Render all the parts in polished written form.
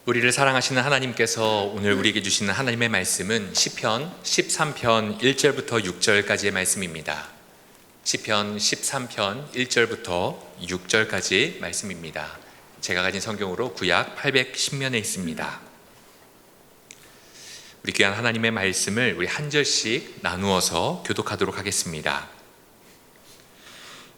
우리를 사랑하시는 하나님께서 오늘 우리에게 주시는 하나님의 말씀은 시편 13편 1절부터 6절까지의 말씀입니다. 시편 13편 1절부터 6절까지 말씀입니다. 제가 가진 성경으로 구약 810면에 있습니다. 우리 귀한 하나님의 말씀을 우리 한 절씩 나누어서 교독하도록 하겠습니다.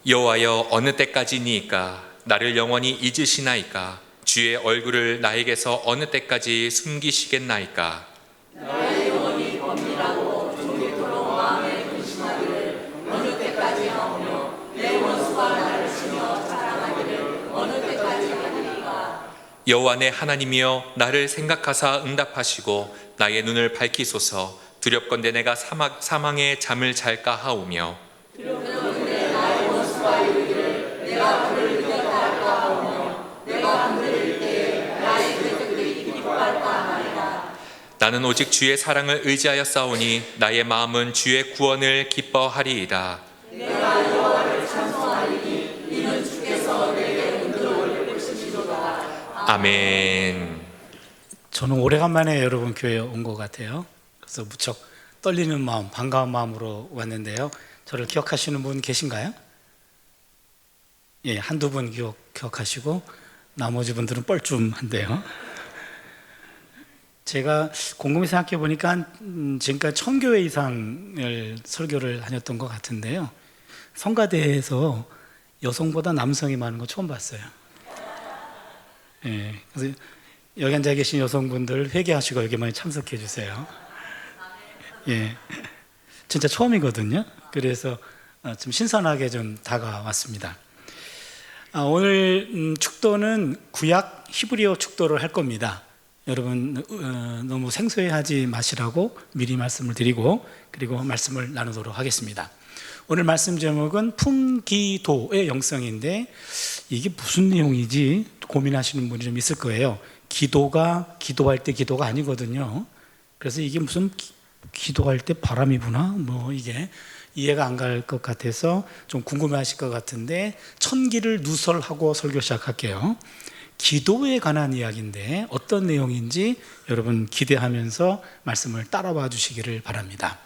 여호와여, 어느 때까지니이까? 나를 영원히 잊으시나이까? 주의 얼굴을 나에게서 어느 때까지 숨기시겠나이까? 나의 영혼이 범죄하고 종일토록 마음에 근심하기를 어느 때까지 하오며 내 원수가 나를 치며 자랑하기를 어느 때까지 하리이까? 여호와 내 하나님이여, 나를 생각하사 응답하시고 나의 눈을 밝히소서. 두렵건대 내가 사망의 잠을 잘까 하오며 두렵건대 나의 원수가 이르기를 내가 그를 이겼다 할까 하오며 내가 그를 때에 나의 궤적들이 기뻐할까 하나이다. 나는 오직 주의 사랑을 의지하여 싸우니 나의 마음은 주의 구원을 기뻐하리이다. 내가 여호와를 찬송하리니 이는 주께서 내게 은혜를 베푸시리로다. 아멘. 저는 오래간만에 여러분 교회에 온 것 같아요. 그래서 무척 떨리는 마음, 반가운 마음으로 왔는데요. 저를 기억하시는 분 계신가요? 예, 한두 분 기억하시고 나머지 분들은 뻘쭘한데요. 제가 곰곰이 생각해 보니까 지금까지 1000교회 이상을 설교를 다녔던 것 같은데요. 성가대에서 여성보다 남성이 많은 거 처음 봤어요. 예, 그래서 여기 앉아 계신 여성분들 회개하시고 여기 많이 참석해 주세요. 예, 진짜 처음이거든요. 그래서 좀 신선하게 좀 다가왔습니다. 오늘 축도는 구약 히브리어 축도를 할 겁니다. 여러분 너무 생소해하지 마시라고 미리 말씀을 드리고 그리고 말씀을 나누도록 하겠습니다. 오늘 말씀 제목은 품기도의 영성인데 이게 무슨 내용이지 고민하시는 분이 좀 있을 거예요. 기도가 기도할 때 기도가 아니거든요. 그래서 이게 무슨 기도할 때 바람이 부나 이게 이해가 안 갈 것 같아서 좀 궁금해하실 것 같은데 천기를 누설하고 설교 시작할게요. 기도에 관한 이야기인데 어떤 내용인지 여러분 기대하면서 말씀을 따라와 주시기를 바랍니다.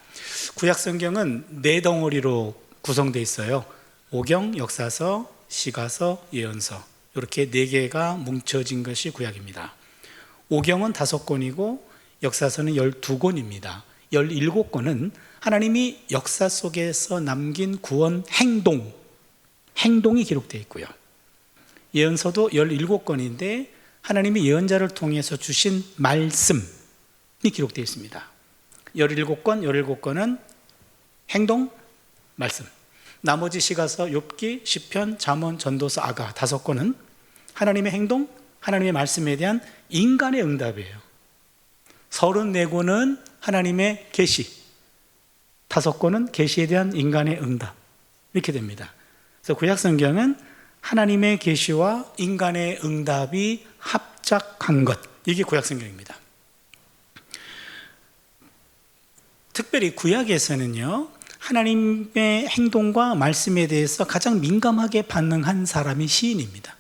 구약 성경은 4덩어리로 구성되어 있어요. 오경, 역사서, 시가서, 예언서 이렇게 4개가 뭉쳐진 것이 구약입니다. 오경은 5권이고 역사서는 12권입니다. 17권은 하나님이 역사 속에서 남긴 구원 행동이 기록되어 있고요. 예언서도 17권인데 하나님이 예언자를 통해서 주신 말씀이 기록되어 있습니다. 17권은 행동, 말씀. 나머지 시가서, 욥기, 시편, 잠언, 전도서, 아가 5권은 하나님의 행동, 하나님의 말씀에 대한 인간의 응답이에요. 34권은 하나님의 계시, 5권은 계시에 대한 인간의 응답 이렇게 됩니다. 그래서 구약 성경은 하나님의 계시와 인간의 응답이 합작한 것, 이게 구약 성경입니다. 특별히 구약에서는요, 하나님의 행동과 말씀에 대해서 가장 민감하게 반응한 사람이 시인입니다.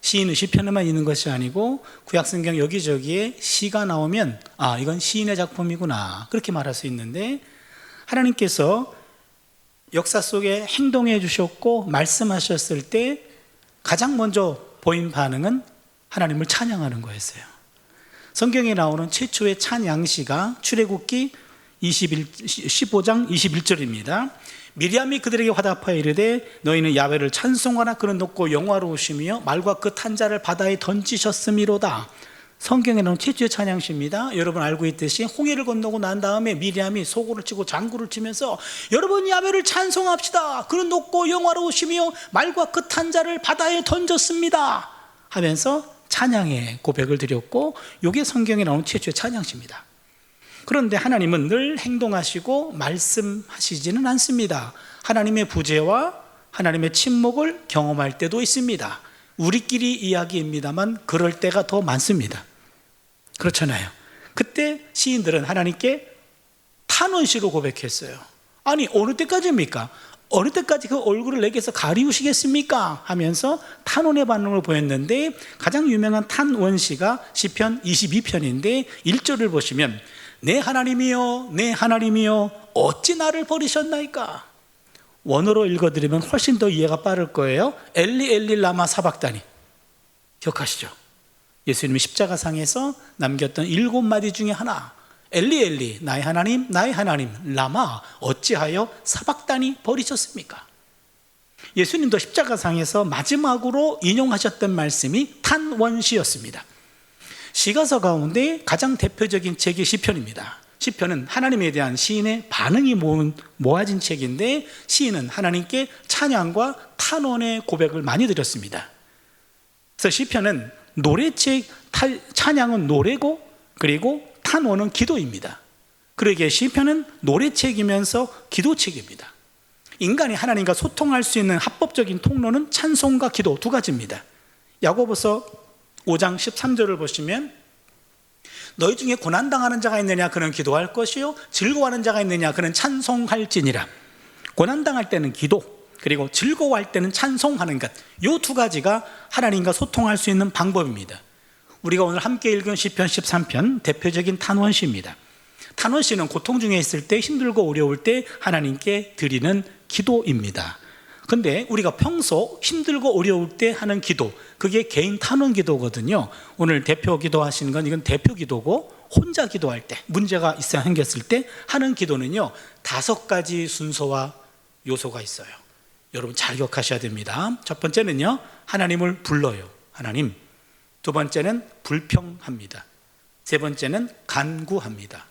시인은 시편에만 있는 것이 아니고 구약 성경 여기저기에 시가 나오면 이건 시인의 작품이구나 그렇게 말할 수 있는데 하나님께서 역사 속에 행동해 주셨고 말씀하셨을 때 가장 먼저 보인 반응은 하나님을 찬양하는 거였어요. 성경에 나오는 최초의 찬양시가 출애굽기 15장 21절입니다. 미리암이 그들에게 화답하여 이르되 너희는 야훼를 찬송하라. 그는 높고 영화로우시며 말과 그 탄자를 바다에 던지셨음이로다. 성경에 나온 최초의 찬양시입니다. 여러분 알고 있듯이 홍해를 건너고 난 다음에 미리암이 소고를 치고 장구를 치면서 여러분 야훼를 찬송합시다. 그는 높고 영화로우시며 말과 그 탄자를 바다에 던졌습니다 하면서 찬양의 고백을 드렸고 이게 성경에 나온 최초의 찬양시입니다. 그런데 하나님은 늘 행동하시고 말씀하시지는 않습니다. 하나님의 부재와 하나님의 침묵을 경험할 때도 있습니다. 우리끼리 이야기입니다만 그럴 때가 더 많습니다. 그렇잖아요. 그때 시인들은 하나님께 탄원시로 고백했어요. 아니 어느 때까지입니까? 어느 때까지 그 얼굴을 내게서 가리우시겠습니까? 하면서 탄원의 반응을 보였는데, 가장 유명한 탄원시가 시편 22편인데 1절을 보시면 내 하나님이여 내 하나님이여 어찌 나를 버리셨나이까? 원어로 읽어드리면 훨씬 더 이해가 빠를 거예요. 엘리 엘리 라마 사박다니. 기억하시죠? 예수님이 십자가상에서 남겼던 7마디 중에 하나, 엘리 엘리 나의 하나님 라마 어찌하여 사박다니 버리셨습니까? 예수님도 십자가상에서 마지막으로 인용하셨던 말씀이 탄원시였습니다. 시가서 가운데 가장 대표적인 책이 시편입니다. 시편은 하나님에 대한 시인의 반응이 모아진 책인데, 시인은 하나님께 찬양과 탄원의 고백을 많이 드렸습니다. 그래서 시편은 노래책, 찬양은 노래고 그리고 탄원은 기도입니다. 그러기에 시편은 노래책이면서 기도책입니다. 인간이 하나님과 소통할 수 있는 합법적인 통로는 찬송과 기도 두 가지입니다. 야고보서 5장 13절을 보시면 너희 중에 고난당하는 자가 있느냐 그는 기도할 것이요 즐거워하는 자가 있느냐 그는 찬송할지니라. 고난당할 때는 기도, 그리고 즐거워할 때는 찬송하는 것, 이 두 가지가 하나님과 소통할 수 있는 방법입니다. 우리가 오늘 함께 읽은 시편 13편 대표적인 탄원시입니다. 탄원시는 고통 중에 있을 때, 힘들고 어려울 때 하나님께 드리는 기도입니다. 근데 우리가 평소 힘들고 어려울 때 하는 기도, 그게 개인 탄원 기도거든요. 오늘 대표 기도하시는 건 이건 대표 기도고, 혼자 기도할 때, 문제가 있어 생겼을 때 하는 기도는요 5가지 순서와 요소가 있어요. 여러분 잘 기억하셔야 됩니다. 첫 번째는요 하나님을 불러요. 하나님. 두 번째는 불평합니다. 세 번째는 간구합니다.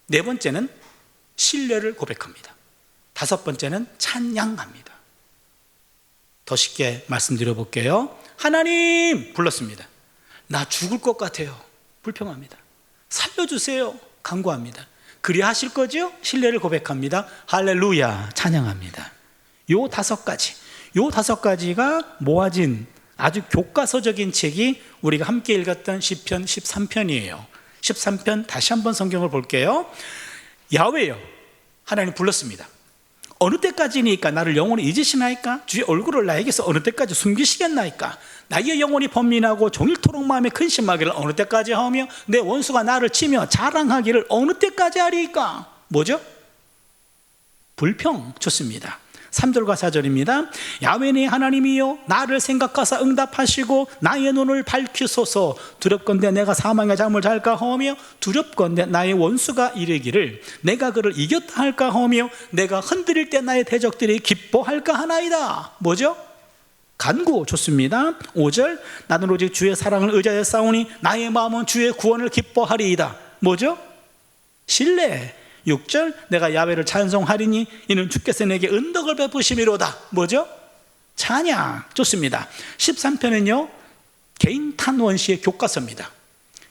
네 번째는 신뢰를 고백합니다. 다섯 번째는 찬양합니다. 더 쉽게 말씀드려 볼게요. 하나님 불렀습니다. 나 죽을 것 같아요. 불평합니다. 살려주세요. 간구합니다. 그리하실 거죠? 신뢰를 고백합니다. 할렐루야. 찬양합니다. 요 5가지가 모아진 아주 교과서적인 책이 우리가 함께 읽었던 시편 13편이에요. 13편 다시 한번 성경을 볼게요. 야훼여, 하나님 불렀습니다. 어느 때까지니까 나를 영원히 잊으시나이까? 주의 얼굴을 나에게서 어느 때까지 숨기시겠나이까? 나의 영혼이 번민하고 종일토록 마음에 근심하기를 어느 때까지 하며 내 원수가 나를 치며 자랑하기를 어느 때까지 하리이까? 뭐죠? 불평. 좋습니다. 3절과 4절입니다. 야훼 내 하나님이여 나를 생각하사 응답하시고 나의 눈을 밝히소서. 두렵건대 내가 사망의 잠을 잘까 하며 두렵건대 나의 원수가 이르기를 내가 그를 이겼다 할까 하며 내가 흔들릴 때 나의 대적들이 기뻐할까 하나이다. 뭐죠? 간구. 좋습니다. 5절 나는 오직 주의 사랑을 의지하여 싸우니 나의 마음은 주의 구원을 기뻐하리이다. 뭐죠? 신뢰. 6절 내가 야훼를 찬송하리니 이는 주께서 내게 은덕을 베푸심이로다. 뭐죠? 찬양. 좋습니다. 13편은요 개인 탄원시의 교과서입니다.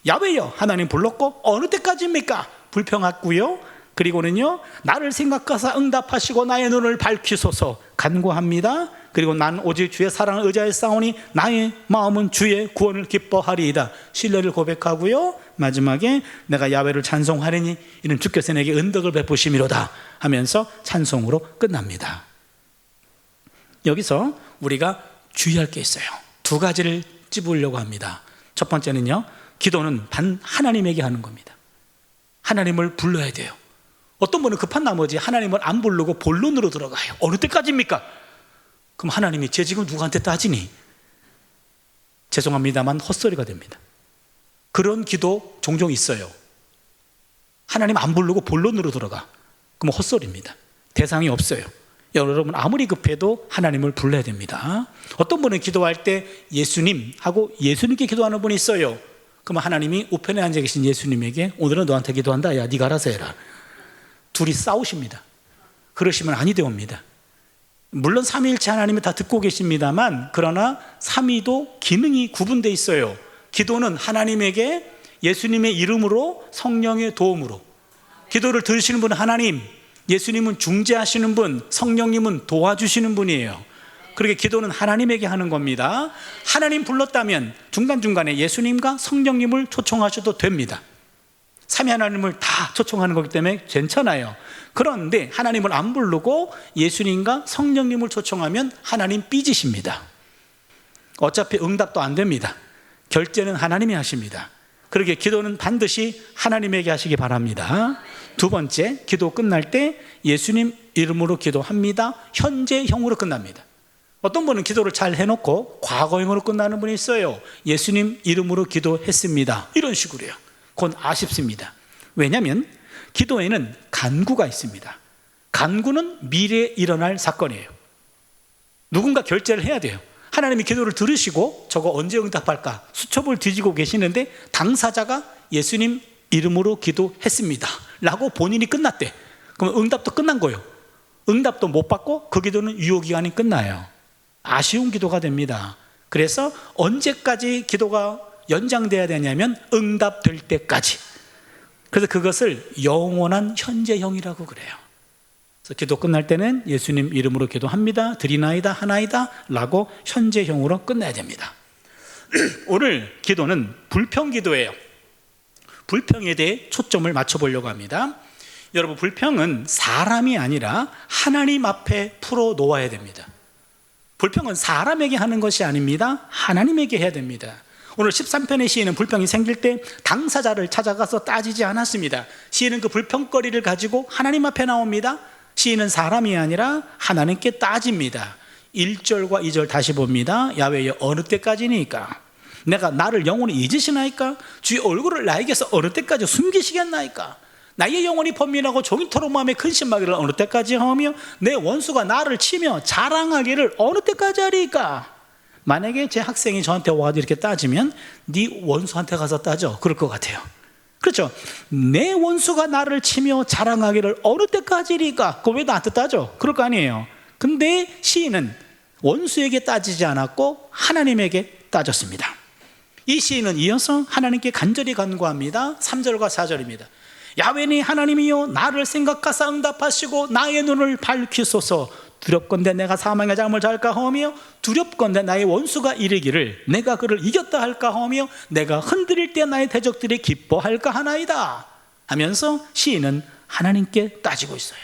야훼여, 하나님 불렀고 어느 때까지입니까? 불평했고요. 그리고는요 나를 생각하사 응답하시고 나의 눈을 밝히소서. 간구합니다. 그리고 난 오직 주의 사랑을 의지하여 싸우니 나의 마음은 주의 구원을 기뻐하리이다. 신뢰를 고백하고요. 마지막에 내가 야훼를 찬송하리니 이는 주께서 내게 은덕을 베푸심이로다 하면서 찬송으로 끝납니다. 여기서 우리가 주의할 게 있어요. 2가지를 찝으려고 합니다. 첫 번째는요 기도는 단 하나님에게 하는 겁니다. 하나님을 불러야 돼요. 어떤 분은 급한 나머지 하나님을 안 부르고 본론으로 들어가요. 어느 때까지입니까? 그럼 하나님이 쟤 지금 누구한테 따지니? 죄송합니다만 헛소리가 됩니다. 그런 기도 종종 있어요. 하나님 안 부르고 본론으로 들어가. 그럼 헛소리입니다. 대상이 없어요. 여러분 아무리 급해도 하나님을 불러야 됩니다. 어떤 분은 기도할 때 예수님 하고 예수님께 기도하는 분이 있어요. 그러면 하나님이 우편에 앉아 계신 예수님에게 오늘은 너한테 기도한다. 야 네가 알아서 해라. 둘이 싸우십니다. 그러시면 아니 되옵니다. 물론 삼위일체 하나님이 다 듣고 계십니다만, 그러나 삼위도 기능이 구분되어 있어요. 기도는 하나님에게 예수님의 이름으로 성령의 도움으로, 기도를 들으시는 분은 하나님, 예수님은 중재하시는 분, 성령님은 도와주시는 분이에요. 그렇게 기도는 하나님에게 하는 겁니다. 하나님 불렀다면 중간중간에 예수님과 성령님을 초청하셔도 됩니다. 삼위 하나님을 다 초청하는 거기 때문에 괜찮아요. 그런데 하나님을 안 부르고 예수님과 성령님을 초청하면 하나님 삐지십니다. 어차피 응답도 안 됩니다. 결제는 하나님이 하십니다. 그렇게 기도는 반드시 하나님에게 하시기 바랍니다. 두 번째, 기도 끝날 때 예수님 이름으로 기도합니다. 현재형으로 끝납니다. 어떤 분은 기도를 잘 해놓고 과거형으로 끝나는 분이 있어요. 예수님 이름으로 기도했습니다. 이런 식으로요. 그건 아쉽습니다. 왜냐하면 기도에는 간구가 있습니다. 간구는 미래에 일어날 사건이에요. 누군가 결제를 해야 돼요. 하나님이 기도를 들으시고 저거 언제 응답할까 수첩을 뒤지고 계시는데 당사자가 예수님 이름으로 기도했습니다 라고 본인이 끝났대. 그럼 응답도 끝난 거예요. 응답도 못 받고 그 기도는 유효기간이 끝나요. 아쉬운 기도가 됩니다. 그래서 언제까지 기도가 연장돼야 되냐면 응답될 때까지. 그래서 그것을 영원한 현재형이라고 그래요. 그래서 기도 끝날 때는 예수님 이름으로 기도합니다. 드리나이다 하나이다 라고 현재형으로 끝내야 됩니다. 오늘 기도는 불평기도예요. 불평에 대해 초점을 맞춰보려고 합니다. 여러분, 불평은 사람이 아니라 하나님 앞에 풀어놓아야 됩니다. 불평은 사람에게 하는 것이 아닙니다. 하나님에게 해야 됩니다. 오늘 13편의 시인은 불평이 생길 때 당사자를 찾아가서 따지지 않았습니다. 시인은 그 불평거리를 가지고 하나님 앞에 나옵니다. 시인은 사람이 아니라 하나님께 따집니다. 1절과 2절 다시 봅니다. 야훼여 어느 때까지니까 내가 나를 영원히 잊으시나이까? 주의 얼굴을 나에게서 어느 때까지 숨기시겠나이까? 나의 영혼이 번민하고 종일토록 마음에 근심하기를 어느 때까지 하며 내 원수가 나를 치며 자랑하기를 어느 때까지 하리까? 만약에 제 학생이 저한테 와서 이렇게 따지면 네 원수한테 가서 따져 그럴 것 같아요. 그렇죠? 내 원수가 나를 치며 자랑하기를 어느 때까지리까? 그거 왜 나한테 따져? 그럴 거 아니에요. 근데 시인은 원수에게 따지지 않았고 하나님에게 따졌습니다. 이 시인은 이어서 하나님께 간절히 간구합니다. 3절과 4절입니다. 야훼니 하나님이여 나를 생각하사 응답하시고 나의 눈을 밝히소서. 두렵건대 내가 사망의 잠을 잘까 하며 두렵건대 나의 원수가 이르기를 내가 그를 이겼다 할까 하며 내가 흔들릴 때 나의 대적들이 기뻐할까 하나이다 하면서 시인은 하나님께 따지고 있어요.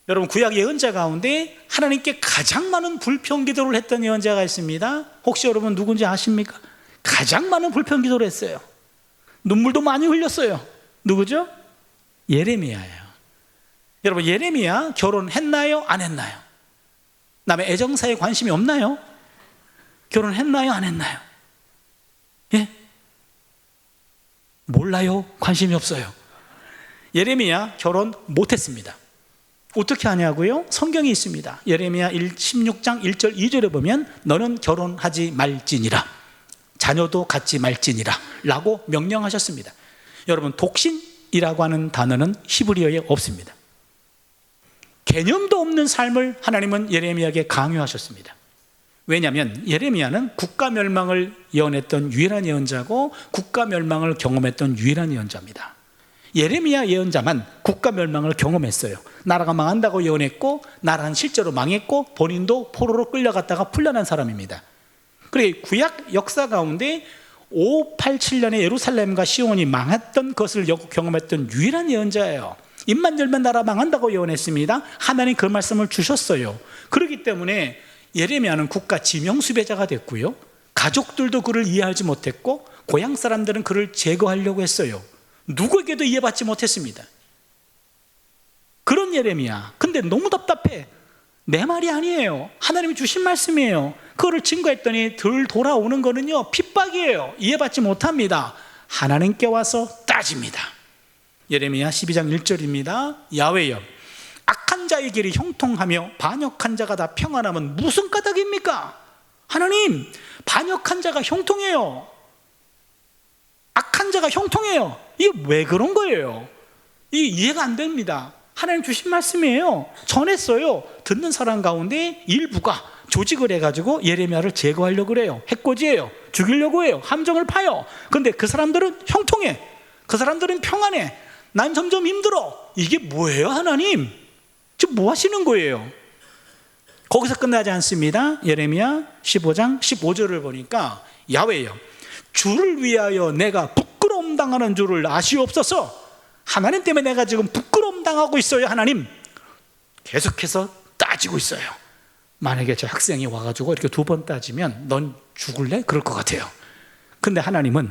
여러분, 구약 예언자 가운데 하나님께 가장 많은 불평 기도를 했던 예언자가 있습니다. 혹시 여러분 누군지 아십니까? 가장 많은 불평 기도를 했어요. 눈물도 많이 흘렸어요. 누구죠? 예레미야예요. 여러분, 예레미야 결혼했나요? 안 했나요? 남의 애정사에 관심이 없나요? 결혼했나요? 안 했나요? 예? 몰라요? 관심이 없어요. 예레미야 결혼 못했습니다. 어떻게 하냐고요? 성경이 있습니다. 예레미야 16장 1절 2절에 보면 너는 결혼하지 말지니라, 자녀도 갖지 말지니라 라고 명령하셨습니다. 여러분, 독신이라고 하는 단어는 히브리어에 없습니다. 개념도 없는 삶을 하나님은 예레미야에게 강요하셨습니다. 왜냐하면 예레미야는 국가 멸망을 예언했던 유일한 예언자고 국가 멸망을 경험했던 유일한 예언자입니다. 예레미야 예언자만 국가 멸망을 경험했어요. 나라가 망한다고 예언했고 나라는 실제로 망했고 본인도 포로로 끌려갔다가 풀려난 사람입니다. 그래, 구약 역사 가운데 587년에 예루살렘과 시온이 망했던 것을 경험했던 유일한 예언자예요. 입만 열면 나라 망한다고 예언했습니다. 하나님 그 말씀을 주셨어요. 그렇기 때문에 예레미야는 국가 지명 수배자가 됐고요, 가족들도 그를 이해하지 못했고 고향 사람들은 그를 제거하려고 했어요. 누구에게도 이해받지 못했습니다. 그런 예레미야. 근데 너무 답답해. 내 말이 아니에요. 하나님이 주신 말씀이에요. 그거를 증거했더니 덜 돌아오는 거는요, 핍박이에요. 이해받지 못합니다. 하나님께 와서 따집니다. 예레미야 12장 1절입니다. 야훼여 악한 자의 길이 형통하며 반역한 자가 다 평안하면 무슨 까닭입니까? 하나님, 반역한 자가 형통해요. 악한 자가 형통해요. 이게 왜 그런 거예요? 이게 이해가 안 됩니다. 하나님 주신 말씀이에요. 전했어요. 듣는 사람 가운데 일부가 조직을 해가지고 예레미야를 제거하려고 그래요. 해코지해요. 죽이려고 해요. 함정을 파요. 근데 그 사람들은 형통해. 그 사람들은 평안해. 난 점점 힘들어. 이게 뭐예요, 하나님? 지금 뭐 하시는 거예요? 거기서 끝나지 않습니다. 예레미야 15장 15절을 보니까 야훼여 주를 위하여 내가 부끄러움 당하는 줄을 아시옵소서. 하나님 때문에 내가 지금 부끄러움 번 당하고 있어요. 하나님 계속해서 따지고 있어요. 만약에 제 학생이 와가지고 이렇게 2번 따지면 넌 죽을래? 그럴 것 같아요. 근데 하나님은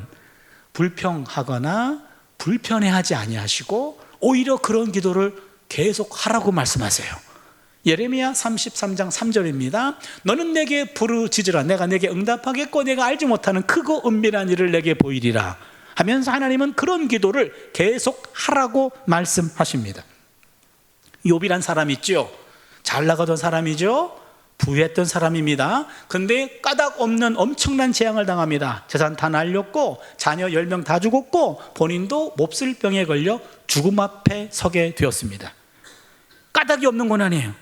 불평하거나 불편해하지 아니하시고 오히려 그런 기도를 계속 하라고 말씀하세요. 예레미야 33장 3절입니다. 너는 내게 부르짖으라. 내가 내게 응답하겠고 내가 알지 못하는 크고 은밀한 일을 내게 보이리라 하면서 하나님은 그런 기도를 계속 하라고 말씀하십니다. 욥이란 사람 있죠. 잘 나가던 사람이죠. 부유했던 사람입니다. 근데 까닭 없는 엄청난 재앙을 당합니다. 재산 다 날렸고 자녀 10명 다 죽었고 본인도 몹쓸 병에 걸려 죽음 앞에 서게 되었습니다. 까닭이 없는 고난이에요.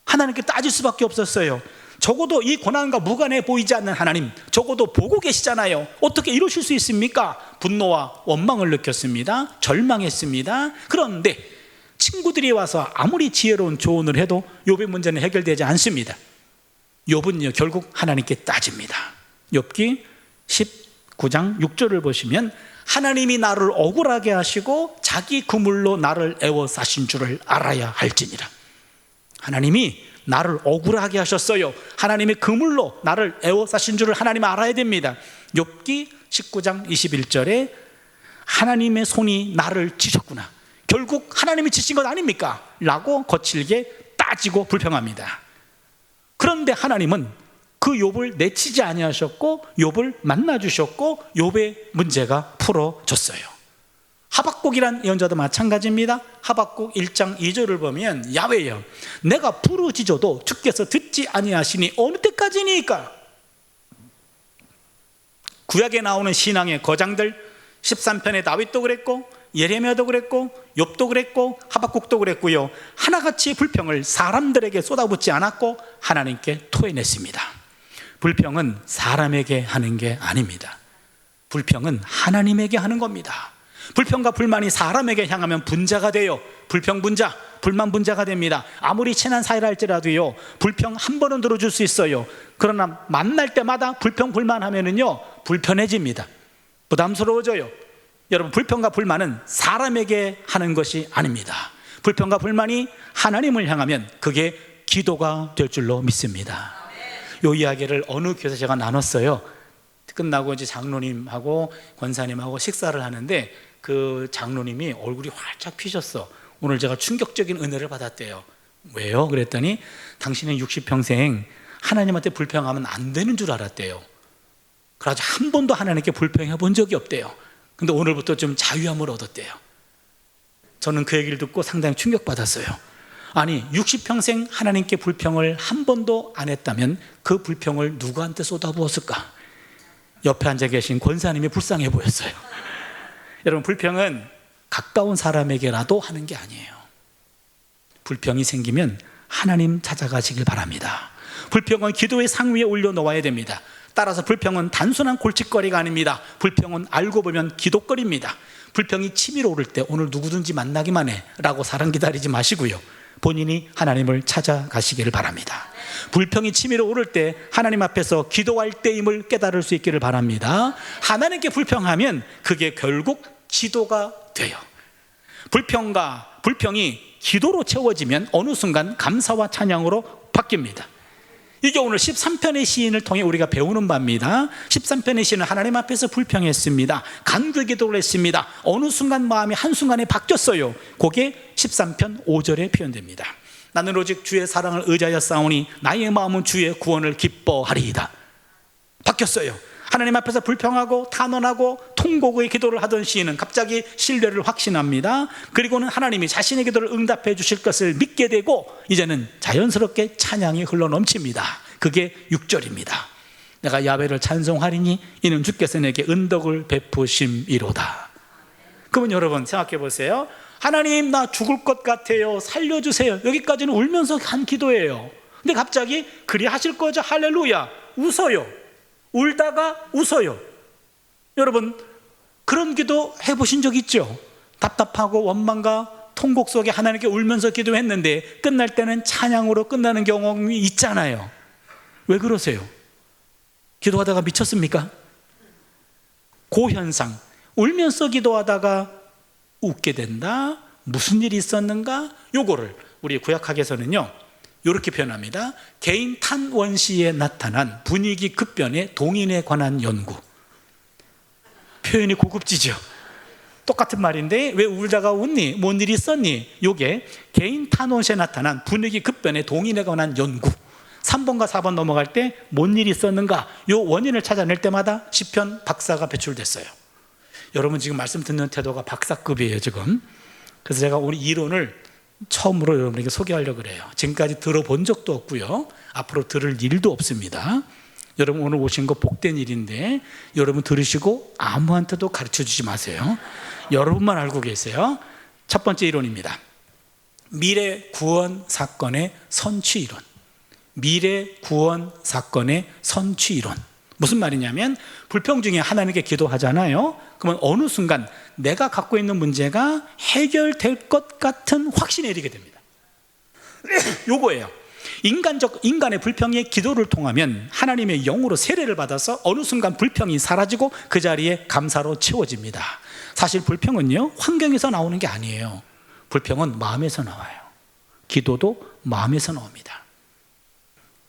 하나님께 따질 수밖에 없었어요. 적어도 이 고난과 무관해 보이지 않는 하나님, 적어도 보고 계시잖아요. 어떻게 이러실 수 있습니까? 분노와 원망을 느꼈습니다. 절망했습니다. 그런데 친구들이 와서 아무리 지혜로운 조언을 해도 욥의 문제는 해결되지 않습니다. 욥은요 결국 하나님께 따집니다. 욥기 19장 6절을 보시면 하나님이 나를 억울하게 하시고 자기 그물로 나를 애워싸신 줄을 알아야 할지니라. 하나님이 나를 억울하게 하셨어요. 하나님의 그물로 나를 애워싸신 줄을 하나님 알아야 됩니다. 욥기 19장 21절에 하나님의 손이 나를 치셨구나, 결국 하나님이 치신 것 아닙니까? 라고 거칠게 따지고 불평합니다. 그런데 하나님은 그 욥을 내치지 아니하셨고 욥을 만나주셨고 욥의 문제가 풀어졌어요. 하박국이란 예언자도 마찬가지입니다. 하박국 1장 2절을 보면 야훼여 내가 부르짖어도 주께서 듣지 아니하시니 어느 때까지니까? 구약에 나오는 신앙의 거장들 13편의 다윗도 그랬고 예레미야도 그랬고 욥도 그랬고 하박국도 그랬고요, 하나같이 불평을 사람들에게 쏟아붓지 않았고 하나님께 토해냈습니다. 불평은 사람에게 하는 게 아닙니다. 불평은 하나님에게 하는 겁니다. 불평과 불만이 사람에게 향하면 분자가 돼요. 불평 분자, 불만 분자가 됩니다. 아무리 친한 사이라 할지라도요 불평 한 번은 들어줄 수 있어요. 그러나 만날 때마다 불평 불만하면은요 불편해집니다. 부담스러워져요. 여러분, 불평과 불만은 사람에게 하는 것이 아닙니다. 불평과 불만이 하나님을 향하면 그게 기도가 될 줄로 믿습니다. 이 이야기를 어느 교회에서 제가 나눴어요. 끝나고 이제 장로님하고 권사님하고 식사를 하는데 그 장로님이 얼굴이 활짝 피셨어. 오늘 제가 충격적인 은혜를 받았대요. 왜요? 그랬더니 당신은 60평생 하나님한테 불평하면 안 되는 줄 알았대요. 그래서 한 번도 하나님께 불평해 본 적이 없대요. 근데 오늘부터 좀 자유함을 얻었대요. 저는 그 얘기를 듣고 상당히 충격받았어요. 아니 60평생 하나님께 불평을 한 번도 안 했다면 그 불평을 누구한테 쏟아부었을까? 옆에 앉아 계신 권사님이 불쌍해 보였어요. 여러분, 불평은 가까운 사람에게라도 하는 게 아니에요. 불평이 생기면 하나님 찾아가시길 바랍니다. 불평은 기도의 상위에 올려놓아야 됩니다. 따라서 불평은 단순한 골칫거리가 아닙니다. 불평은 알고 보면 기도거리입니다. 불평이 치밀어 오를 때 오늘 누구든지 만나기만 해 라고 사람 기다리지 마시고요, 본인이 하나님을 찾아가시기를 바랍니다. 불평이 치밀어 오를 때 하나님 앞에서 기도할 때임을 깨달을 수 있기를 바랍니다. 하나님께 불평하면 그게 결국 기도가 돼요. 불평이 기도로 채워지면 어느 순간 감사와 찬양으로 바뀝니다. 이게 오늘 13편의 시인을 통해 우리가 배우는 바입니다. 13편의 시인은 하나님 앞에서 불평했습니다. 간구 기도를 했습니다. 어느 순간 마음이 한순간에 바뀌었어요. 그게 13편 5절에 표현됩니다. 나는 오직 주의 사랑을 의지하여 싸우니 나의 마음은 주의 구원을 기뻐하리이다. 바뀌었어요. 하나님 앞에서 불평하고 탄원하고 통곡의 기도를 하던 시인은 갑자기 신뢰를 확신합니다. 그리고는 하나님이 자신의 기도를 응답해 주실 것을 믿게 되고 이제는 자연스럽게 찬양이 흘러넘칩니다. 그게 6절입니다. 내가 야훼를 찬송하리니 이는 주께서 내게 은덕을 베푸심이로다. 그러면 여러분 생각해 보세요. 하나님, 나 죽을 것 같아요, 살려주세요. 여기까지는 울면서 한 기도예요. 근데 갑자기 그리 하실 거죠, 할렐루야, 웃어요. 울다가 웃어요. 여러분, 그런 기도 해보신 적 있죠? 답답하고 원망과 통곡 속에 하나님께 울면서 기도했는데 끝날 때는 찬양으로 끝나는 경험이 있잖아요. 왜 그러세요? 기도하다가 미쳤습니까? 그 현상, 울면서 기도하다가 웃게 된다, 무슨 일이 있었는가? 요거를 우리 구약학에서는요 이렇게 표현합니다. 개인 탄원 시에 나타난 분위기 급변의 동인에 관한 연구. 표현이 고급지죠. 똑같은 말인데 왜 울다가 웃니? 뭔 일이 있었니? 요게 개인 탄원 시에 나타난 분위기 급변의 동인에 관한 연구. 3번과 4번 넘어갈 때 뭔 일이 있었는가? 요 원인을 찾아낼 때마다 시편 박사가 배출됐어요. 여러분 지금 말씀 듣는 태도가 박사급이에요 지금. 그래서 제가 오늘 이론을 처음으로 여러분에게 소개하려고 그래요. 지금까지 들어본 적도 없고요, 앞으로 들을 일도 없습니다. 여러분 오늘 오신 거 복된 일인데 여러분 들으시고 아무한테도 가르쳐 주지 마세요. 여러분만 알고 계세요. 첫 번째 이론입니다. 미래 구원 사건의 선취 이론. 미래 구원 사건의 선취 이론. 무슨 말이냐면 불평 중에 하나님께 기도하잖아요. 그러면 어느 순간 내가 갖고 있는 문제가 해결될 것 같은 확신에 이르게 됩니다. 요거예요. 인간의 불평에 기도를 통하면 하나님의 영으로 세례를 받아서 어느 순간 불평이 사라지고 그 자리에 감사로 채워집니다. 사실 불평은요 환경에서 나오는 게 아니에요. 불평은 마음에서 나와요. 기도도 마음에서 나옵니다.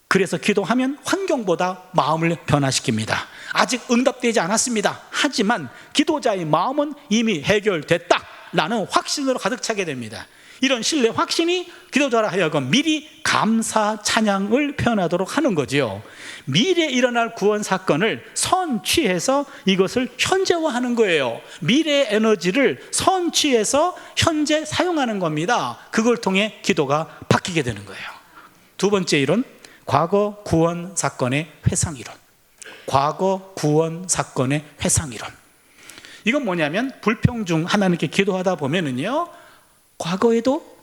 그래서 기도하면 환경보다 마음을 변화시킵니다. 아직 응답되지 않았습니다. 하지만 기도자의 마음은 이미 해결됐다라는 확신으로 가득 차게 됩니다. 이런 신뢰 확신이 기도자라 하여금 미리 감사 찬양을 표현하도록 하는 거지요. 미래에 일어날 구원 사건을 선취해서 이것을 현재화하는 거예요. 미래의 에너지를 선취해서 현재 사용하는 겁니다. 그걸 통해 기도가 바뀌게 되는 거예요. 두 번째 이론, 과거 구원 사건의 회상 이론. 과거 구원 사건의 회상 이론. 이건 뭐냐면 불평 중 하나님께 기도하다 보면은요 과거에도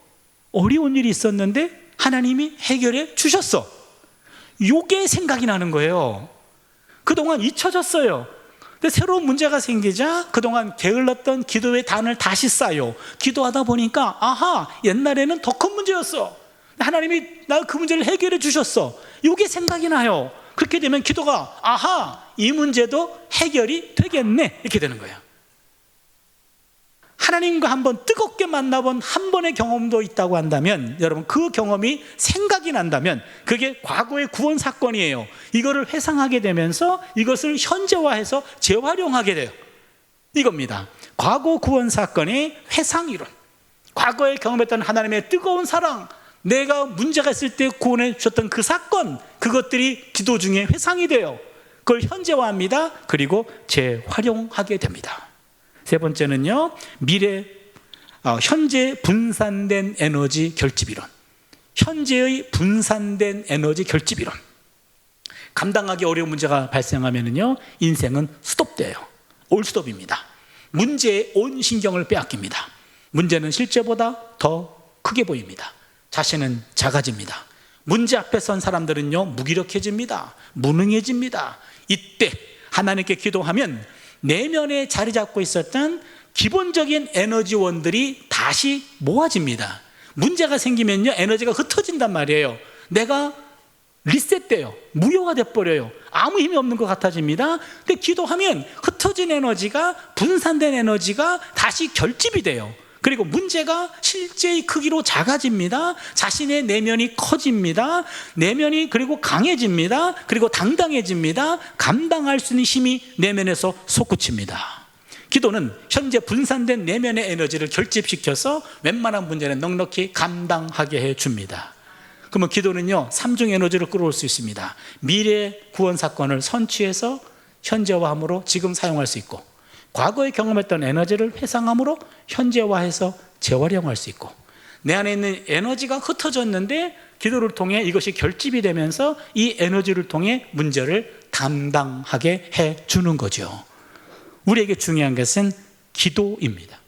어려운 일이 있었는데 하나님이 해결해 주셨어. 요게 생각이 나는 거예요. 그동안 잊혀졌어요. 근데 새로운 문제가 생기자 그동안 게을렀던 기도의 단을 다시 쌓여 기도하다 보니까 아하, 옛날에는 더 큰 문제였어. 하나님이 나 그 문제를 해결해 주셨어. 요게 생각이 나요. 그렇게 되면 기도가 아하, 이 문제도 해결이 되겠네, 이렇게 되는 거예요. 하나님과 한번 뜨겁게 만나본 한 번의 경험도 있다고 한다면 여러분 그 경험이 생각이 난다면 그게 과거의 구원 사건이에요. 이거를 회상하게 되면서 이것을 현재화해서 재활용하게 돼요. 이겁니다. 과거 구원 사건의 회상 이론. 과거에 경험했던 하나님의 뜨거운 사랑, 내가 문제가 있을 때 구원해 주셨던 그 사건, 그것들이 기도 중에 회상이 돼요. 그걸 현재화합니다. 그리고 재활용하게 됩니다. 세 번째는요, 현재 분산된 에너지 결집 이론. 현재의 분산된 에너지 결집 이론. 감당하기 어려운 문제가 발생하면요 인생은 스톱돼요. 올스톱입니다. 문제에 온 신경을 빼앗깁니다. 문제는 실제보다 더 크게 보입니다. 자신은 작아집니다. 문제 앞에 선 사람들은요 무기력해집니다. 무능해집니다. 이때 하나님께 기도하면 내면에 자리 잡고 있었던 기본적인 에너지원들이 다시 모아집니다. 문제가 생기면요 에너지가 흩어진단 말이에요. 내가 리셋돼요. 무효가 돼버려요. 아무 힘이 없는 것 같아집니다. 근데 기도하면 흩어진 에너지가, 분산된 에너지가 다시 결집이 돼요. 그리고 문제가 실제의 크기로 작아집니다. 자신의 내면이 커집니다. 내면이 그리고 강해집니다. 그리고 당당해집니다. 감당할 수 있는 힘이 내면에서 솟구칩니다. 기도는 현재 분산된 내면의 에너지를 결집시켜서 웬만한 문제는 넉넉히 감당하게 해줍니다. 그러면 기도는요 3중 에너지를 끌어올 수 있습니다. 미래 구원 사건을 선취해서 현재화함으로 지금 사용할 수 있고, 과거에 경험했던 에너지를 회상함으로 현재화해서 재활용할 수 있고, 내 안에 있는 에너지가 흩어졌는데 기도를 통해 이것이 결집이 되면서 이 에너지를 통해 문제를 감당하게 해주는 거죠. 우리에게 중요한 것은 기도입니다.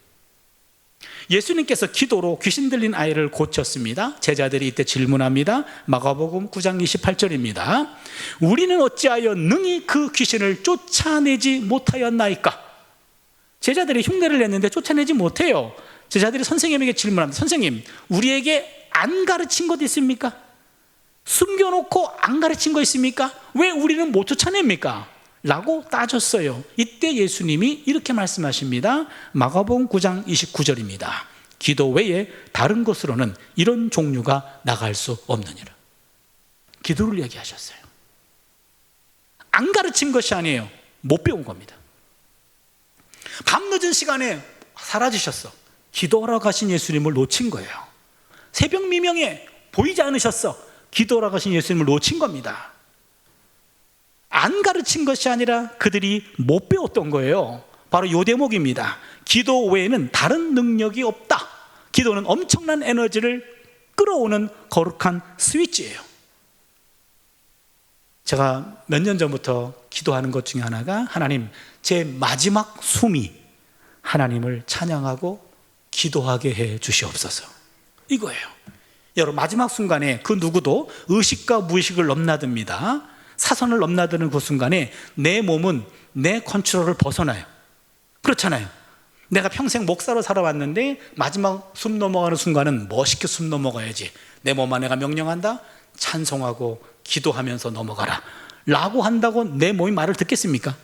예수님께서 기도로 귀신 들린 아이를 고쳤습니다. 제자들이 이때 질문합니다. 마가복음 9장 28절입니다. 우리는 어찌하여 능히 그 귀신을 쫓아내지 못하였나이까? 제자들이 흉내를 냈는데 쫓아내지 못해요. 제자들이 선생님에게 질문합니다. 선생님, 우리에게 안 가르친 것 있습니까? 숨겨놓고 안 가르친 거 있습니까? 왜 우리는 못 쫓아냅니까? 라고 따졌어요. 이때 예수님이 이렇게 말씀하십니다. 마가복음 9장 29절입니다. 기도 외에 다른 것으로는 이런 종류가 나갈 수 없느니라. 기도를 얘기하셨어요. 안 가르친 것이 아니에요. 못 배운 겁니다. 밤늦은 시간에 사라지셨어. 기도하러 가신 예수님을 놓친 거예요. 새벽 미명에 보이지 않으셨어. 기도하러 가신 예수님을 놓친 겁니다. 안 가르친 것이 아니라 그들이 못 배웠던 거예요. 바로 이 대목입니다. 기도 외에는 다른 능력이 없다. 기도는 엄청난 에너지를 끌어오는 거룩한 스위치예요. 제가 몇 년 전부터 기도하는 것 중에 하나가, 하나님, 제 마지막 숨이 하나님을 찬양하고 기도하게 해 주시옵소서, 이거예요. 여러분, 마지막 순간에 그 누구도 의식과 무의식을 넘나듭니다. 사선을 넘나드는 그 순간에 내 몸은 내 컨트롤을 벗어나요. 그렇잖아요. 내가 평생 목사로 살아왔는데 마지막 숨 넘어가는 순간은 멋있게 숨 넘어가야지. 내 몸 안에가 명령한다. 찬송하고 기도하면서 넘어가라 라고 한다고 내 몸이 말을 듣겠습니까?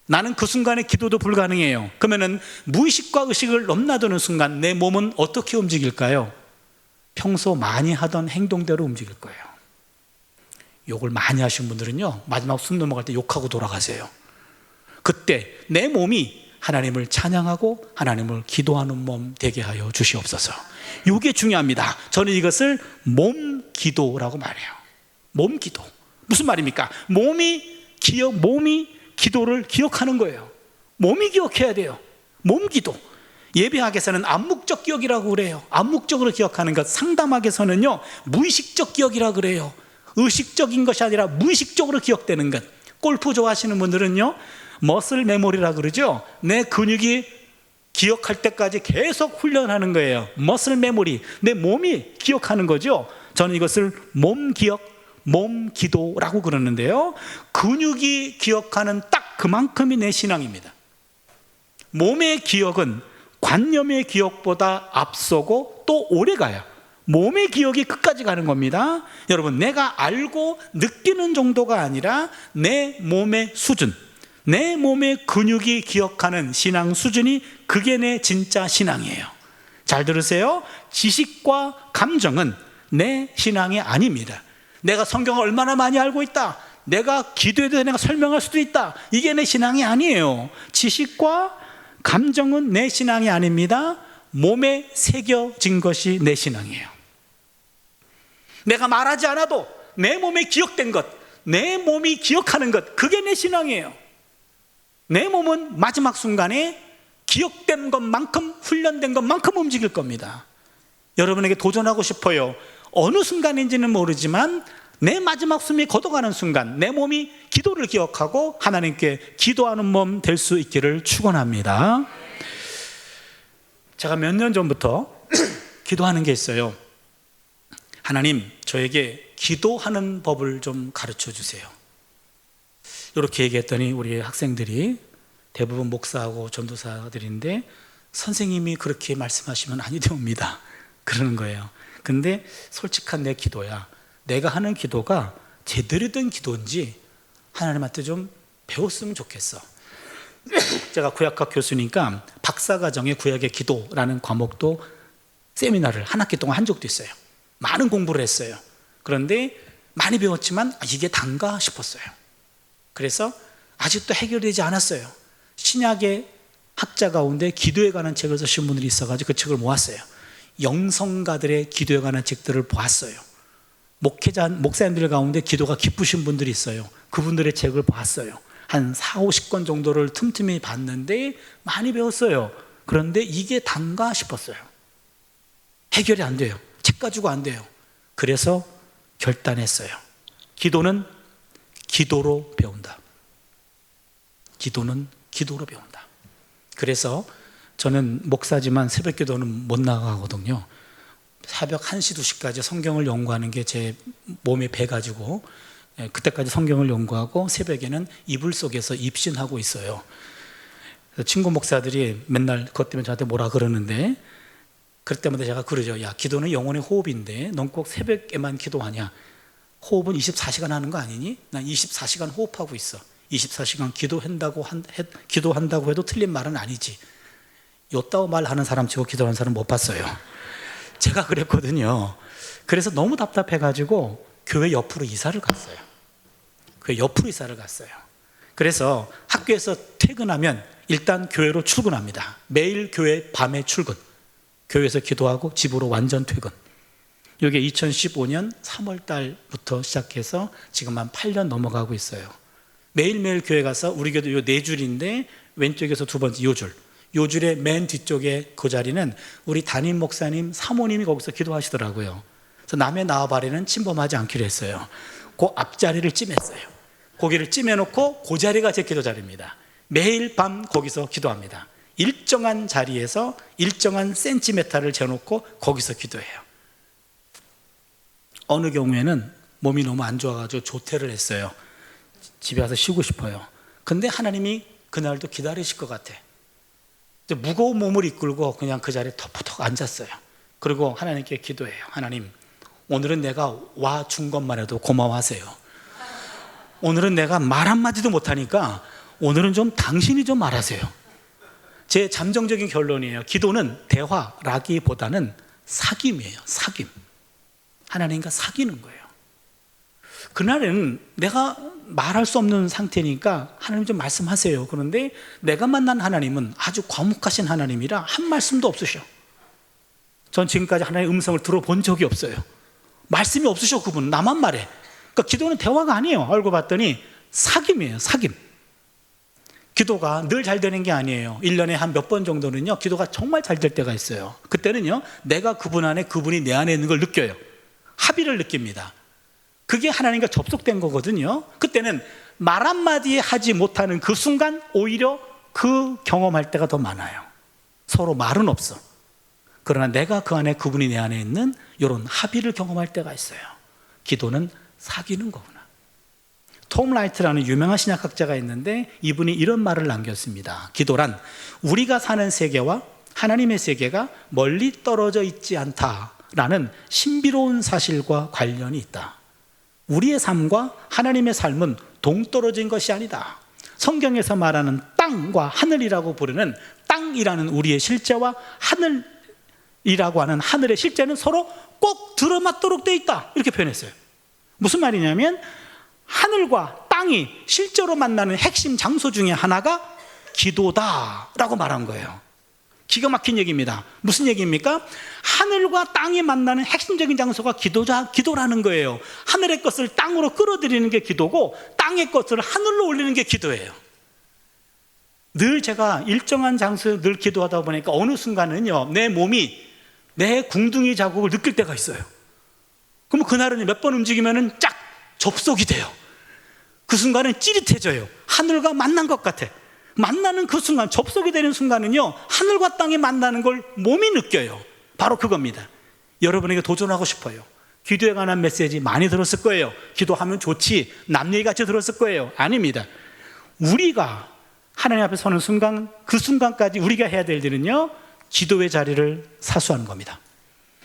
나는 그 순간에 기도도 불가능해요. 그러면은 무의식과 의식을 넘나드는 순간 내 몸은 어떻게 움직일까요? 평소 많이 하던 행동대로 움직일 거예요. 욕을 많이 하신 분들은요, 마지막 숨 넘어갈 때 욕하고 돌아가세요. 그때 내 몸이 하나님을 찬양하고 하나님을 기도하는 몸 되게 하여 주시옵소서. 이게 중요합니다. 저는 이것을 몸 기도라고 말해요. 몸 기도. 무슨 말입니까? 몸이 기도를 기억하는 거예요. 몸이 기억해야 돼요. 몸 기도. 예배학에서는 암묵적 기억이라고 그래요. 암묵적으로 기억하는 것. 상담학에서는요, 무의식적 기억이라고 그래요. 의식적인 것이 아니라 무의식적으로 기억되는 것. 골프 좋아하시는 분들은요, 머슬 메모리라고 그러죠. 내 근육이 기억할 때까지 계속 훈련하는 거예요. 머슬 메모리. 내 몸이 기억하는 거죠. 저는 이것을 몸 기억, 몸 기도라고 그러는데요, 근육이 기억하는 딱 그만큼이 내 신앙입니다. 몸의 기억은 관념의 기억보다 앞서고 또 오래 가요. 몸의 기억이 끝까지 가는 겁니다. 여러분, 내가 알고 느끼는 정도가 아니라 내 몸의 수준, 내 몸의 근육이 기억하는 신앙 수준이, 그게 내 진짜 신앙이에요. 잘 들으세요. 지식과 감정은 내 신앙이 아닙니다. 내가 성경을 얼마나 많이 알고 있다, 내가 기도에 대해서 내가 설명할 수도 있다, 이게 내 신앙이 아니에요. 지식과 감정은 내 신앙이 아닙니다. 몸에 새겨진 것이 내 신앙이에요. 내가 말하지 않아도 내 몸에 기억된 것, 내 몸이 기억하는 것, 그게 내 신앙이에요. 내 몸은 마지막 순간에 기억된 것만큼, 훈련된 것만큼 움직일 겁니다. 여러분에게 도전하고 싶어요. 어느 순간인지는 모르지만 내 마지막 숨이 걷어가는 순간 내 몸이 기도를 기억하고 하나님께 기도하는 몸 될 수 있기를 축원합니다. 제가 몇 년 전부터 기도하는 게 있어요. 하나님, 저에게 기도하는 법을 좀 가르쳐 주세요. 이렇게 얘기했더니 우리 학생들이 대부분 목사하고 전도사들인데, 선생님이 그렇게 말씀하시면 아니 되옵니다 그러는 거예요. 근데 솔직한 내 기도야, 내가 하는 기도가 제대로 된 기도인지 하나님한테 좀 배웠으면 좋겠어. 제가 구약학 교수니까 박사과정에 구약의 기도라는 과목도 세미나를 한 학기 동안 한 적도 있어요. 많은 공부를 했어요. 그런데 많이 배웠지만 이게 단가 싶었어요. 그래서 아직도 해결되지 않았어요. 신약의 학자 가운데 기도에 관한 책을 쓰신 분들이 있어가지고 그 책을 모았어요. 영성가들의 기도에 관한 책들을 보았어요. 목사님들 가운데 기도가 기쁘신 분들이 있어요. 그분들의 책을 봤어요. 한 4, 50권 정도를 틈틈이 봤는데 많이 배웠어요. 그런데 이게 단가 싶었어요. 해결이 안 돼요. 책 가지고 안 돼요. 그래서 결단했어요. 기도는 기도로 배운다. 기도는 기도로 배운다. 그래서 저는 목사지만 새벽 기도는 못 나가거든요. 새벽 1시, 2시까지 성경을 연구하는 게 제 몸에 배가지고, 그때까지 성경을 연구하고 새벽에는 이불 속에서 입신하고 있어요. 친구 목사들이 맨날 그것 때문에 저한테 뭐라 그러는데, 그럴 때마다 제가 그러죠. 야, 기도는 영혼의 호흡인데 넌 꼭 새벽에만 기도하냐? 호흡은 24시간 하는 거 아니니? 난 24시간 호흡하고 있어. 24시간 기도한다고 해도 틀린 말은 아니지. 요따오 말하는 사람 치고 기도하는 사람 못 봤어요. 제가 그랬거든요. 그래서 너무 답답해가지고 교회 옆으로 이사를 갔어요. 교회 옆으로 이사를 갔어요. 그래서 학교에서 퇴근하면 일단 교회로 출근합니다. 매일 교회 밤에 출근. 교회에서 기도하고 집으로 완전 퇴근. 이게 2015년 3월 달부터 시작해서 지금 한 8년 넘어가고 있어요. 매일매일 교회 가서 우리 교도 요 4줄인데 왼쪽에서 두 번째 요 줄의 맨 뒤쪽에 그 자리는 우리 담임 목사님, 사모님이 거기서 기도하시더라고요. 그래서 남의 나와바리는 침범하지 않기로 했어요. 그 앞자리를 찜했어요. 고기를 찜해놓고 그 자리가 제 기도 자리입니다. 매일 밤 거기서 기도합니다. 일정한 자리에서 일정한 센티미터를 재놓고 거기서 기도해요. 어느 경우에는 몸이 너무 안 좋아가지고 조퇴를 했어요. 집에 와서 쉬고 싶어요. 근데 하나님이 그날도 기다리실 것 같아. 무거운 몸을 이끌고 그냥 그 자리에 턱턱 앉았어요. 그리고 하나님께 기도해요. 하나님, 오늘은 내가 와 준 것만 해도 고마워하세요. 오늘은 내가 말 한마디도 못하니까 오늘은 좀 당신이 좀 말하세요. 제 잠정적인 결론이에요. 기도는 대화라기보다는 사귐이에요. 사귐. 하나님과 사귀는 거예요. 그날은 내가 말할 수 없는 상태니까 하나님 좀 말씀하세요. 그런데 내가 만난 하나님은 아주 과묵하신 하나님이라 한 말씀도 없으셔. 전 지금까지 하나님의 음성을 들어본 적이 없어요. 말씀이 없으셔. 그분은 나만 말해. 그러니까 기도는 대화가 아니에요. 알고 봤더니 사귐이에요. 사귐. 기도가 늘 잘 되는 게 아니에요. 1년에 한 몇 번 정도는요 기도가 정말 잘 될 때가 있어요. 그때는요 내가 그분 안에, 그분이 내 안에 있는 걸 느껴요. 합의를 느낍니다. 그게 하나님과 접속된 거거든요. 그때는 말 한마디 하지 못하는 그 순간 오히려 그 경험할 때가 더 많아요. 서로 말은 없어. 그러나 내가 그 안에, 그분이 내 안에 있는 이런 합의를 경험할 때가 있어요. 기도는 사귀는 거구나. 톰 라이트라는 유명한 신약학자가 있는데 이분이 이런 말을 남겼습니다. 기도란 우리가 사는 세계와 하나님의 세계가 멀리 떨어져 있지 않다라는 신비로운 사실과 관련이 있다. 우리의 삶과 하나님의 삶은 동떨어진 것이 아니다. 성경에서 말하는 땅과 하늘이라고 부르는 땅이라는 우리의 실제와 하늘이라고 하는 하늘의 실제는 서로 꼭 들어맞도록 돼 있다. 이렇게 표현했어요. 무슨 말이냐면 하늘과 땅이 실제로 만나는 핵심 장소 중에 하나가 기도다라고 말한 거예요. 기가 막힌 얘기입니다. 무슨 얘기입니까? 하늘과 땅이 만나는 핵심적인 장소가 기도라는 거예요. 하늘의 것을 땅으로 끌어들이는 게 기도고 땅의 것을 하늘로 올리는 게 기도예요. 늘 제가 일정한 장소에 늘 기도하다 보니까 어느 순간은요 내 몸이 내 궁둥이 자국을 느낄 때가 있어요. 그럼 그날은 몇 번 움직이면은 쫙 접속이 돼요. 그 순간은 찌릿해져요. 하늘과 만난 것 같아. 만나는 그 순간, 접속이 되는 순간은요 하늘과 땅이 만나는 걸 몸이 느껴요. 바로 그겁니다. 여러분에게 도전하고 싶어요. 기도에 관한 메시지 많이 들었을 거예요. 기도하면 좋지, 남 얘기같이 들었을 거예요. 아닙니다. 우리가 하나님 앞에 서는 순간, 그 순간까지 우리가 해야 될 일은요 기도의 자리를 사수하는 겁니다.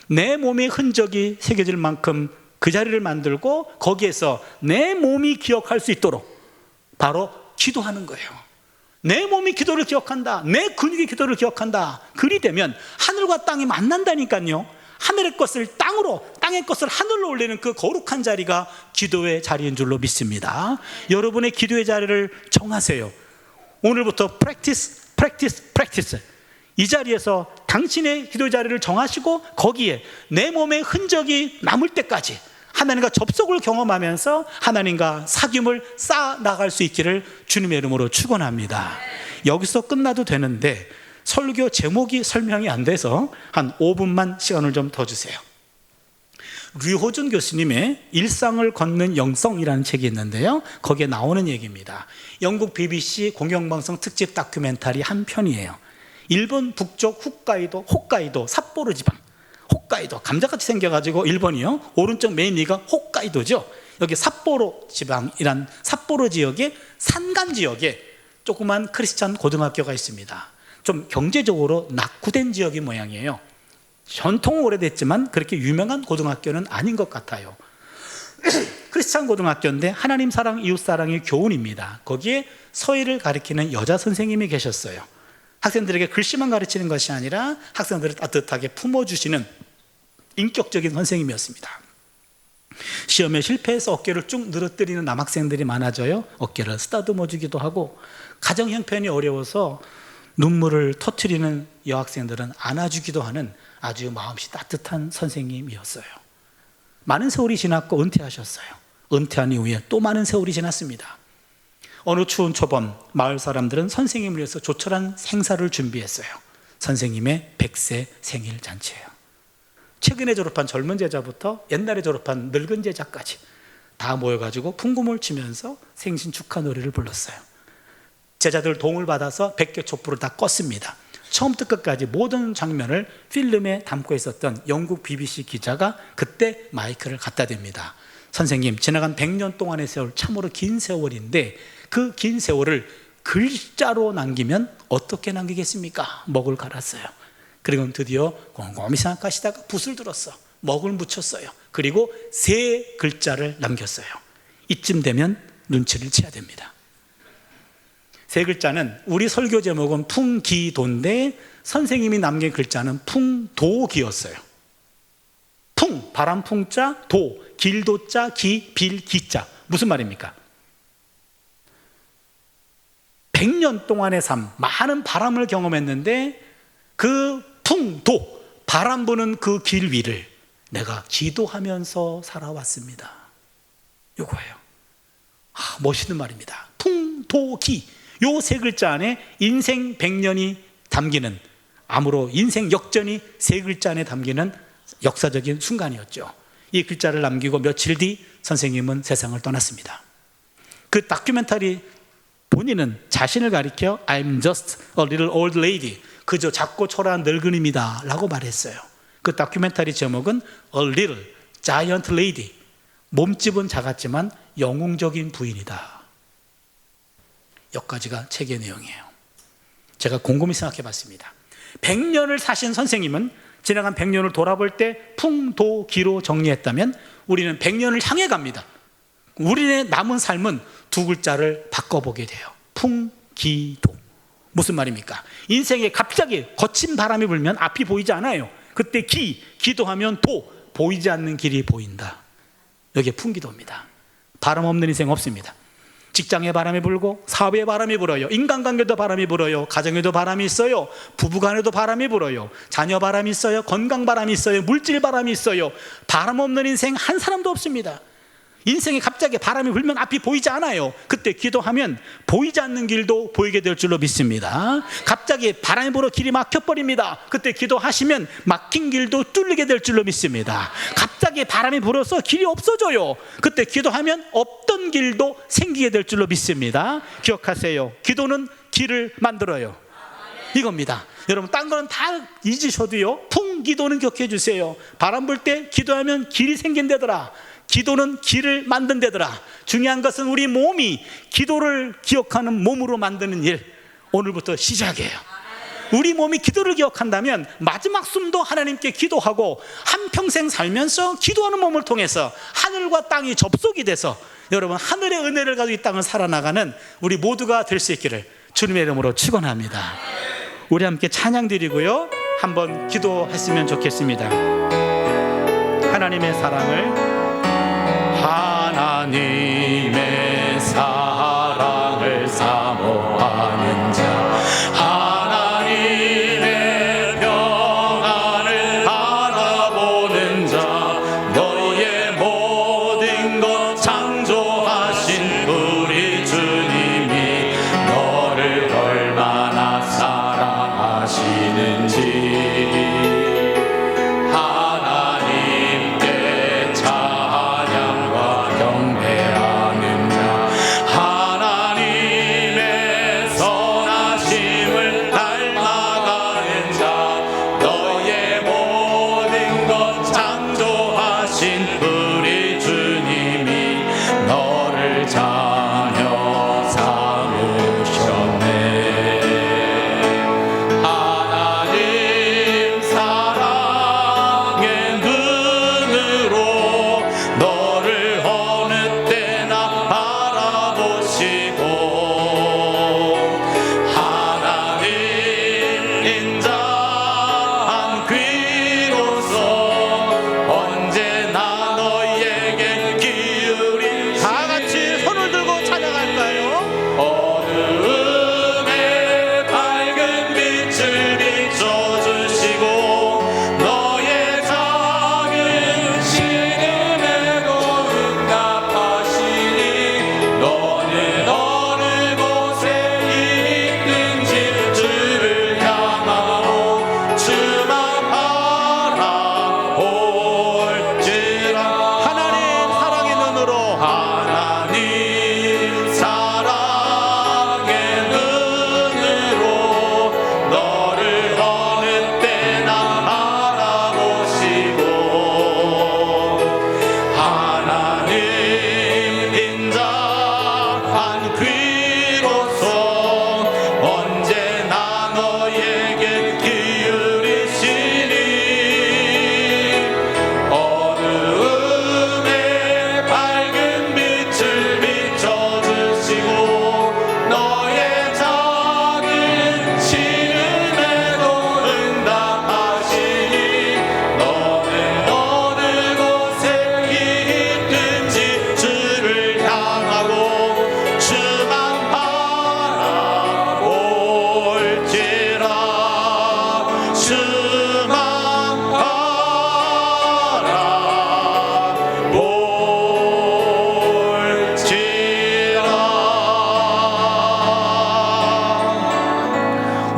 내 몸의 흔적이 새겨질 만큼 그 자리를 만들고 거기에서 내 몸이 기억할 수 있도록 바로 기도하는 거예요. 내 몸이 기도를 기억한다. 내 근육이 기도를 기억한다. 그리 되면 하늘과 땅이 만난다니까요. 하늘의 것을 땅으로, 땅의 것을 하늘로 올리는 그 거룩한 자리가 기도의 자리인 줄로 믿습니다. 여러분의 기도의 자리를 정하세요. 오늘부터 practice. 이 자리에서 당신의 기도의 자리를 정하시고 거기에 내 몸의 흔적이 남을 때까지 하나님과 접속을 경험하면서 하나님과 사귐을 쌓아나갈 수 있기를 주님의 이름으로 축원합니다. 여기서 끝나도 되는데 설교 제목이 설명이 안 돼서 한 5분만 시간을 좀 더 주세요. 류호준 교수님의 일상을 걷는 영성이라는 책이 있는데요 거기에 나오는 얘기입니다. 영국 BBC 공영방송 특집 다큐멘터리 한 편이에요. 일본 북쪽 홋카이도 삿포로 지방, 홋카이도 감자같이 생겨가지고 일본이요 오른쪽 메인 위가 홋카이도죠. 여기 삿포로 지방이란 삿포로 지역의 산간 지역에 조그만 크리스찬 고등학교가 있습니다. 좀 경제적으로 낙후된 지역의 모양이에요. 전통은 오래됐지만 그렇게 유명한 고등학교는 아닌 것 같아요. 크리스찬 고등학교인데 하나님 사랑, 이웃 사랑의 교훈입니다. 거기에 서예를 가리키는 여자 선생님이 계셨어요. 학생들에게 글씨만 가르치는 것이 아니라 학생들을 따뜻하게 품어주시는 인격적인 선생님이었습니다. 시험에 실패해서 어깨를 쭉 늘어뜨리는 남학생들이 많아져요. 어깨를 쓰다듬어 주기도 하고, 가정 형편이 어려워서 눈물을 터뜨리는 여학생들은 안아주기도 하는 아주 마음씨 따뜻한 선생님이었어요. 많은 세월이 지났고 은퇴하셨어요. 은퇴한 이후에 또 많은 세월이 지났습니다. 어느 추운 초봄, 마을 사람들은 선생님을 위해서 조촐한 행사를 준비했어요. 선생님의 100세 생일 잔치예요. 최근에 졸업한 젊은 제자부터 옛날에 졸업한 늙은 제자까지 다 모여가지고 풍금을 치면서 생신 축하 노래를 불렀어요. 제자들 도움을 받아서 100개 촛불을 다 껐습니다. 처음부터 끝까지 모든 장면을 필름에 담고 있었던 영국 BBC 기자가 그때 마이크를 갖다 댑니다. 선생님, 지나간 100년 동안의 세월 참으로 긴 세월인데 그 긴 세월을 글자로 남기면 어떻게 남기겠습니까? 먹을 갈았어요. 그리고 드디어 곰곰이 생각하시다가 붓을 들었어. 먹을 묻혔어요. 그리고 3글자를 남겼어요. 이쯤 되면 눈치를 채야 됩니다. 3글자는 우리 설교 제목은 풍기도인데 선생님이 남긴 글자는 풍도기였어요. 풍, 바람 풍자, 도, 길도자, 기, 빌, 기자. 무슨 말입니까? 100년 동안의 삶, 많은 바람을 경험했는데 그 풍도, 바람 부는 그 길 위를 내가 기도하면서 살아왔습니다. 요거예요. 멋있는 말입니다. 풍도기. 요 3글자 안에 인생 100년이 담기는, 암으로 인생 역전이 3글자 안에 담기는 역사적인 순간이었죠. 이 글자를 남기고 며칠 뒤 선생님은 세상을 떠났습니다. 그 다큐멘터리 본인은 자신을 가리켜 I'm just a little old lady, 그저 작고 초라한 늙은입니다 라고 말했어요. 그 다큐멘터리 제목은 A little giant lady, 몸집은 작았지만 영웅적인 부인이다. 여기까지가 책의 내용이에요. 제가 곰곰이 생각해 봤습니다. 100년을 사신 선생님은 지나간 100년을 돌아볼 때 풍도기로 정리했다면 우리는 100년을 향해 갑니다. 우리의 남은 삶은 2글자를 바꿔보게 돼요. 풍기도. 무슨 말입니까? 인생에 갑자기 거친 바람이 불면 앞이 보이지 않아요. 그때 기도하면 도, 보이지 않는 길이 보인다. 여기에 풍기도입니다. 바람 없는 인생 없습니다. 직장에 바람이 불고 사회에 바람이 불어요. 인간관계도 바람이 불어요. 가정에도 바람이 있어요. 부부간에도 바람이 불어요. 자녀 바람이 있어요. 건강 바람이 있어요. 물질 바람이 있어요. 바람 없는 인생 한 사람도 없습니다. 인생에 갑자기 바람이 불면 앞이 보이지 않아요. 그때 기도하면 보이지 않는 길도 보이게 될 줄로 믿습니다. 갑자기 바람이 불어 길이 막혀버립니다. 그때 기도하시면 막힌 길도 뚫리게 될 줄로 믿습니다. 갑자기 바람이 불어서 길이 없어져요. 그때 기도하면 없던 길도 생기게 될 줄로 믿습니다. 기억하세요. 기도는 길을 만들어요. 이겁니다. 여러분, 딴 거는 다 잊으셔도요, 풍기도는 기억해 주세요. 바람 불 때 기도하면 길이 생긴다더라. 기도는 길을 만든다더라. 중요한 것은 우리 몸이 기도를 기억하는 몸으로 만드는 일, 오늘부터 시작이에요. 우리 몸이 기도를 기억한다면 마지막 숨도 하나님께 기도하고 한평생 살면서 기도하는 몸을 통해서 하늘과 땅이 접속이 돼서 여러분, 하늘의 은혜를 가지고 이 땅을 살아나가는 우리 모두가 될 수 있기를 주님의 이름으로 축원합니다. 우리 함께 찬양 드리고요, 한번 기도했으면 좋겠습니다. 하나님의 사랑을, 하나님의 사랑을 사모하는 자, 하나님의 평안을 바라보는 자, 너의 모든 것 창조하신 우리 주님이 너를 얼마나 사랑하시는지 경배하는 자, 하나님의 선한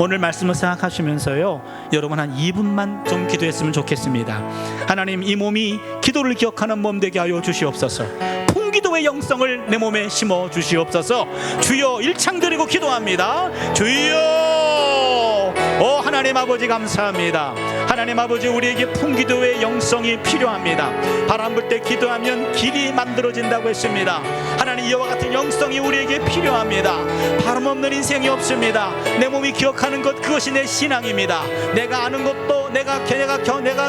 오늘 말씀을 생각하시면서요, 여러분 한 2분만 좀 기도했으면 좋겠습니다. 하나님, 이 몸이 기도를 기억하는 몸 되게 하여 주시옵소서. 풍기도의 영성을 내 몸에 심어 주시옵소서. 주여, 일창드리고 기도합니다. 주여, 하나님 아버지 감사합니다. 하나님 아버지, 우리에게 풍기도의 영성이 필요합니다. 바람 불 때 기도하면 길이 만들어진다고 했습니다. 하나님, 이와 같은 영성이 우리에게 필요합니다. 바람 없는 인생이 없습니다. 내 몸이 기억하는 것, 그것이 내 신앙입니다. 내가 아는 것도, 내가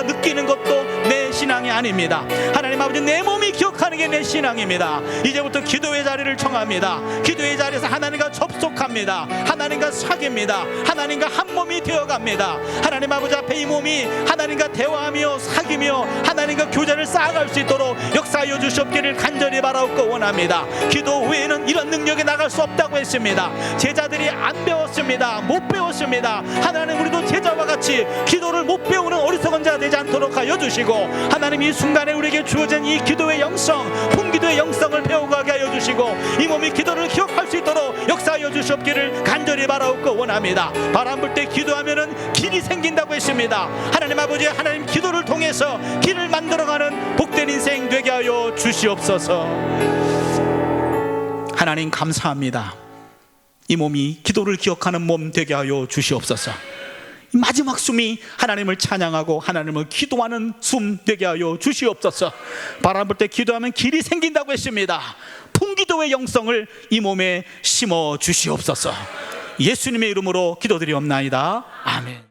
느끼는 것도 내 신앙이 아닙니다. 하나님 아버지, 내 몸이 기억하는 게 내 신앙입니다. 이제부터 기도의 자리를 청합니다. 기도의 자리에서 하나님과 접속합니다. 하나님과 사귑니다. 하나님과 한 몸이 되어갑니다. 하나님 아버지 앞에 이 몸이 하나님과 대화하며 사귀며 하나님과 교제를 쌓아갈 수 있도록 역사하여 주시옵기를 간절히 바라옵고 원합니다. 기도 외에는 이런 능력에 나갈 수 없다고 했습니다. 제자들이 안 배웠습니다. 못 배웠습니다. 하나님, 우리도 제자와 같이 기도를 못 배우는 어리석은 자가 되지 않도록 하여 주시고, 하나님, 이 순간에 우리에게 주어진 이 기도의 영성, 풍기도의 영성을 배워가게 하여 주시고, 이 몸이 기도를 기억할 수 있도록 역사하여 주시옵기를 간절히 바라옵고 원합니다. 바람 불 때 기도하면은 길이 생긴다고 했습니다. 하나님 아버지, 하나님 기도를 통해서 길을 만들어가는 복된 인생 되게 하여 주시옵소서. 하나님 감사합니다. 이 몸이 기도를 기억하는 몸 되게 하여 주시옵소서. 마지막 숨이 하나님을 찬양하고 하나님을 기도하는 숨 되게 하여 주시옵소서. 바람 불 때 기도하면 길이 생긴다고 했습니다. 풍기도의 영성을 이 몸에 심어 주시옵소서. 예수님의 이름으로 기도드리옵나이다. 아멘.